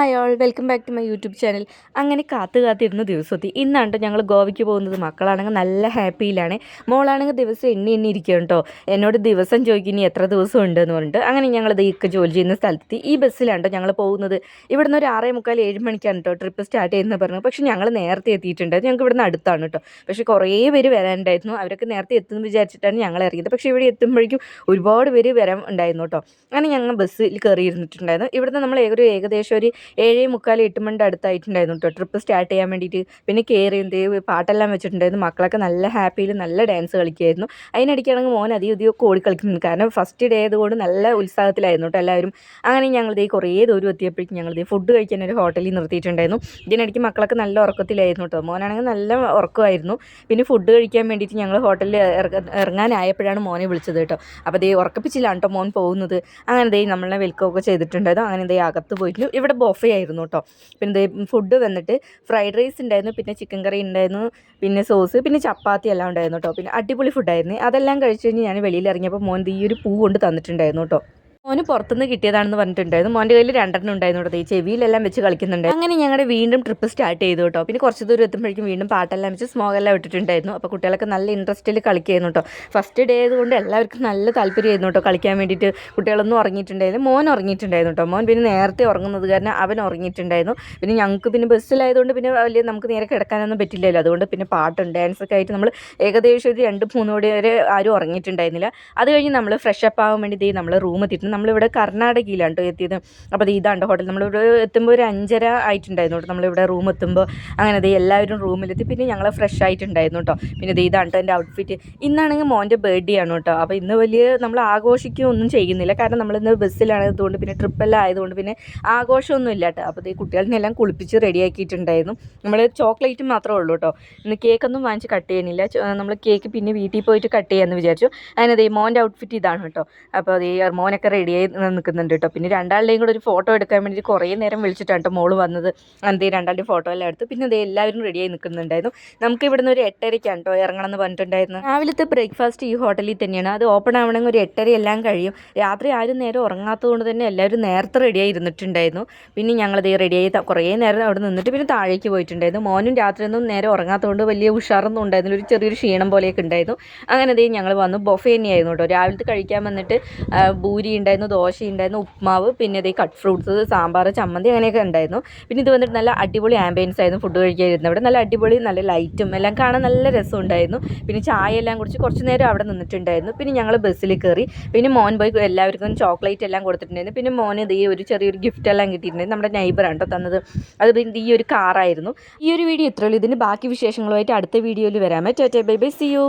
Hi all, welcome back to my YouTube channel. അങ്ങനെ കാത്തിരുന്ന ദിവസമെത്തി. ഇന്നാണ് ഞങ്ങൾ ഗോവയ്ക്ക് പോകുന്നത്. മക്കളാണെങ്കിൽ നല്ല ഹാപ്പിയിലാണ്. മോളാണെങ്കിൽ ദിവസം എണ്ണി ഇരിക്കും കേട്ടോ. എന്നോട് ദിവസം ചോദിക്കും ഇനി എത്ര ദിവസം ഉണ്ടെന്ന് പറഞ്ഞിട്ട്. അങ്ങനെ ഞങ്ങൾ ഇതൊക്കെ ജോലി ചെയ്യുന്ന സ്ഥലത്തെത്തി. ഈ ബസ്സിലാണ് കേട്ടോ ഞങ്ങൾ പോകുന്നത്. ഇവിടുന്ന് ഒരു 6:45 7 മണിക്കാണ് കേട്ടോ ട്രിപ്പ് സ്റ്റാർട്ട് ചെയ്യുന്നത് പറഞ്ഞു. പക്ഷേ ഞങ്ങൾ നേരത്തെ എത്തിയിട്ടുണ്ടായിരുന്നു. ഞങ്ങൾക്ക് ഇവിടുന്ന് അടുത്താണ് കേട്ടോ. പക്ഷേ കുറേ പേര് വരാനുണ്ടായിരുന്നു. അവരൊക്കെ നേരത്തെ എത്തുമെന്ന് വിചാരിച്ചിട്ടാണ് ഞങ്ങൾ ഇറങ്ങിയത്. പക്ഷേ ഇവിടെ എത്തുമ്പോഴേക്കും ഒരുപാട് പേര് വരാൻ ഉണ്ടായിരുന്നു കേട്ടോ. അങ്ങനെ ഞങ്ങൾ ബസ്സിൽ കയറി ഇരുന്നിട്ടുണ്ടായിരുന്നു. ഇവിടുന്ന് നമ്മൾ ഏകദേശം ഒരു 7:45 8 മണിൻ്റെ അടുത്തായിട്ടുണ്ടായിരുന്നു കേട്ടോ ട്രിപ്പ് സ്റ്റാർട്ട് ചെയ്യാൻ വേണ്ടിയിട്ട്. പിന്നെ കയറി പാട്ടെല്ലാം വെച്ചിട്ടുണ്ടായിരുന്നു. മക്കളൊക്കെ നല്ല ഹാപ്പിയിൽ നല്ല ഡാൻസ് കളിക്കുമായിരുന്നു. അതിനിടയ്ക്കാണെങ്കിൽ മോൻ അധികം ഓടി കളിക്കുന്നുണ്ട്. കാരണം ഫസ്റ്റ് ഡേ ആയതുകൊണ്ട് നല്ല ഉത്സാഹത്തിലായിരുന്നു കേട്ടോ എല്ലാവരും. അങ്ങനെ ഞങ്ങൾ കുറേ ദൂരം എത്തിയപ്പോഴേക്കും ഞങ്ങൾ ഫുഡ് കഴിക്കാൻ ഒരു ഹോട്ടലിൽ നിർത്തിയിട്ടുണ്ടായിരുന്നു. ഇതിനിടയ്ക്ക് മക്കളൊക്കെ നല്ല ഉറക്കത്തിലായിരുന്നു കേട്ടോ. മോനാണെങ്കിൽ നല്ല ഉറക്കമായിരുന്നു. പിന്നെ ഫുഡ് കഴിക്കാൻ വേണ്ടിയിട്ട് ഞങ്ങൾ ഹോട്ടലിൽ ഇറങ്ങാനായപ്പോഴാണ് മോനെ വിളിച്ചത് കേട്ടോ. അപ്പോൾ ഉറക്കപ്പിച്ചിലാണ് കേട്ടോ മോൻ പോകുന്നത്. അങ്ങനെ നമ്മളെ വെൽക്കമൊക്കെ ചെയ്തിട്ടുണ്ടായിരുന്നു. അങ്ങനെ അകത്ത് പോയിട്ട് ഇവിടെ ബൊഫേ ആയിരുന്നു കേട്ടോ. പിന്നെ ഫുഡ് വന്നിട്ട് ഫ്രൈഡ് റൈസ് ഉണ്ടായിരുന്നു, പിന്നെ ചിക്കൻ കറി ഉണ്ടായിരുന്നു, പിന്നെ സോസ്, പിന്നെ ചപ്പാത്തി എല്ലാം ഉണ്ടായിരുന്നു കേട്ടോ. പിന്നെ അടിപൊളി ഫുഡായിരുന്നു. അതെല്ലാം കഴിച്ച് കഴിഞ്ഞ് ഞാൻ വെളിയിൽ ഇറങ്ങിയപ്പോൾ മോൻ ഈ ഒരു പൂ കൊണ്ട് തന്നിട്ടുണ്ടായിരുന്നു കേട്ടോ. മോന് പുറത്തുനിന്ന് കിട്ടിയതാണെന്ന് പറഞ്ഞിട്ടുണ്ടായിരുന്നു. മോൻ്റെ കയ്യിൽ 2 ഉണ്ടായിരുന്നു കേട്ടോ. ഈ ചെവിയിലെല്ലാം വെച്ച് കളിക്കുന്നുണ്ട്. അങ്ങനെ ഞങ്ങളുടെ വീണ്ടും ട്രിപ്പ് സ്റ്റാർട്ട് ചെയ്തു കേട്ടോ. പിന്നെ കുറച്ച് ദൂരം എത്തുമ്പോഴേക്കും വീണ്ടും പാട്ടെല്ലാം വെച്ച് സ്മോഗെല്ലാം ഇട്ടിട്ടുണ്ടായിരുന്നു. അപ്പോൾ കുട്ടികളൊക്കെ നല്ല ഇൻട്രസ്റ്റിൽ കളിക്കുകയായിരുന്നു കേട്ടോ. ഫസ്റ്റ് ഡേ ആയതുകൊണ്ട് എല്ലാവർക്കും നല്ല താല്പര്യമായിരുന്നു കേട്ടോ കളിക്കാൻ വേണ്ടിയിട്ട്. കുട്ടികളൊന്നും ഉറങ്ങിയിട്ടുണ്ടായിരുന്നു. മോൻ ഉറങ്ങിയിട്ടുണ്ടായിരുന്നു കേട്ടോ. മോൻ പിന്നെ നേരത്തെ ഉറങ്ങുന്നത് കാരണം അവൻ ഉറങ്ങിയിട്ടുണ്ടായിരുന്നു. പിന്നെ ഞങ്ങൾക്ക് പിന്നെ ബസ്സിലായതുകൊണ്ട് പിന്നെ വലിയ നമുക്ക് നേരെ കിടക്കാനൊന്നും പറ്റില്ലല്ലോ. അതുകൊണ്ട് പിന്നെ പാട്ടും ഡാൻസൊക്കെ ആയിട്ട് നമ്മൾ ഏകദേശം ഒരു 2-3 മണി വരെ ആരും ഉറങ്ങിയിട്ടുണ്ടായിരുന്നില്ല. അത് കഴിഞ്ഞ് നമ്മൾ ഫ്രഷ് അപ്പ് ആവാൻ വേണ്ടി നമ്മൾ റൂം എത്തിയിട്ട് നമ്മളിവിടെ കർണാടകയിലാണ് കേട്ടോ എത്തിയത്. അപ്പോൾ ഇതാണ്ട് ഹോട്ടൽ. നമ്മളിവിടെ എത്തുമ്പോൾ ഒരു 5:30 ആയിട്ടുണ്ടായിരുന്നു കേട്ടോ നമ്മളിവിടെ റൂം എത്തുമ്പോൾ. അങ്ങനെ എല്ലാവരും റൂമിലെത്തി. പിന്നെ ഞങ്ങൾ ഫ്രഷ് ആയിട്ടുണ്ടായിരുന്നു കേട്ടോ. പിന്നെ ഇതാണ് കേട്ടോ എൻ്റെ ഔട്ട്ഫിറ്റ്. ഇന്നാണെങ്കിൽ മോൻ്റെ ബർത്ത്ഡേ ആണ് കേട്ടോ. അപ്പോൾ ഇന്ന് വലിയ നമ്മൾ ആഘോഷിക്കുകയൊന്നും ചെയ്യുന്നില്ല. കാരണം നമ്മളിന്ന് ബസ്സിലായതുകൊണ്ട് പിന്നെ ട്രിപ്പെല്ലാം ആയതുകൊണ്ട് പിന്നെ ആഘോഷമൊന്നും ഇല്ല കേട്ടോ. അപ്പോൾ കുട്ടികളെല്ലാം കുളിപ്പിച്ച് റെഡിയാക്കിയിട്ടുണ്ടായിരുന്നു. നമ്മൾ ചോക്ലേറ്റ് മാത്രമേ ഉള്ളൂ കേട്ടോ. ഇന്ന് കേക്കൊന്നും വാങ്ങിച്ച് കട്ട് ചെയ്യണില്ല. നമ്മൾ കേക്ക് പിന്നെ വീട്ടിൽ പോയിട്ട് കട്ട് ചെയ്യാമെന്ന് വിചാരിച്ചു. അങ്ങനെ മോൻ്റെ ഔട്ട്ഫിറ്റ് ഇതാണ് കേട്ടോ. അപ്പോൾ മോനൊക്കെ റെഡിയായി നിൽക്കുന്നുണ്ട് കേട്ടോ. പിന്നെ രണ്ടാളുടെയും കൂടെ ഒരു ഫോട്ടോ എടുക്കാൻ വേണ്ടി കുറേ നേരം വിളിച്ചിട്ടാണ് കേട്ടോ മോള് വന്നത്. രണ്ടാളുടെയും ഫോട്ടോ എല്ലാം എടുത്തു. പിന്നെ എല്ലാവരും റെഡിയായി നിൽക്കുന്നുണ്ടായിരുന്നു. നമുക്ക് ഇവിടുന്ന് ഒരു 8:30 കേട്ടോ ഇറങ്ങണം എന്ന് പറഞ്ഞിട്ടുണ്ടായിരുന്നു. രാവിലത്തെ ബ്രേക്ക്ഫാസ്റ്റ് ഈ ഹോട്ടലിൽ തന്നെയാണ്. അത് ഓപ്പൺ ആവണമെങ്കിൽ ഒരു 8:30 എല്ലാം കഴിയും. രാത്രി ആരും നേരം ഉറങ്ങാത്തത് കൊണ്ട് തന്നെ എല്ലാവരും നേരത്തെ റെഡിയായി ഇരുന്നിട്ടുണ്ടായിരുന്നു. പിന്നെ ഞങ്ങളത് റെഡിയായി കുറേ നേരം അവിടെ നിന്നിട്ട് പിന്നെ താഴേക്ക് പോയിട്ടുണ്ടായിരുന്നു. മോനും രാത്രിയൊന്നും നേരം ഉറങ്ങാത്തതുകൊണ്ട് വലിയ ഉഷാറൊന്നും ഉണ്ടായിരുന്നില്ല. ഒരു ചെറിയൊരു ക്ഷീണം പോലെയൊക്കെ ഉണ്ടായിരുന്നു. അങ്ങനെ ഞങ്ങൾ വന്നു. ബൊഫേ തന്നെയായിരുന്നു കേട്ടോ. രാവിലത്തെ കഴിക്കാൻ വന്നിട്ട് പൂരി ഉണ്ടായിരുന്നു, ദോശ ഉണ്ടായിരുന്നു, ഉപ്മാവ്, പിന്നെ കട്ട് ഫ്രൂട്ട്സ്, സാമ്പാർ, ചമ്മന്തി അങ്ങനെയൊക്കെ ഉണ്ടായിരുന്നു. പിന്നെ ഇത് വന്നിട്ട് നല്ല അടിപൊളി ആംബിയൻസ് ആയിരുന്നു ഫുഡ് കഴിക്കാതിരുന്നത്. അവിടെ നല്ല അടിപൊളി നല്ല ലൈറ്റും എല്ലാം കാണാൻ നല്ല രസമുണ്ടായിരുന്നു. പിന്നെ ചായ എല്ലാം കുടിച്ച് കുറച്ച് നേരം അവിടെ നിന്നിട്ടുണ്ടായിരുന്നു. പിന്നെ ഞങ്ങൾ ബസ്സിൽ കയറി. പിന്നെ മോൻ പോയി എല്ലാവർക്കും ചോക്ലേറ്റ് എല്ലാം കൊടുത്തിട്ടുണ്ടായിരുന്നു. പിന്നെ മോന് ഒരു ചെറിയൊരു ഗിഫ്റ്റ് എല്ലാം കിട്ടിയിട്ടുണ്ടായിരുന്നു. നമ്മുടെ നൈബറാണ് കേട്ടോ തന്നത്. അത് പിന്നെ ഈ ഒരു കാറായിരുന്നു. ഈ ഒരു വീഡിയോ ഇത്രയുള്ളൂ. ഇതിന് ബാക്കി വിശേഷങ്ങളുമായിട്ട് അടുത്ത വീഡിയോയിൽ വരാമേ. Bye bye, see U.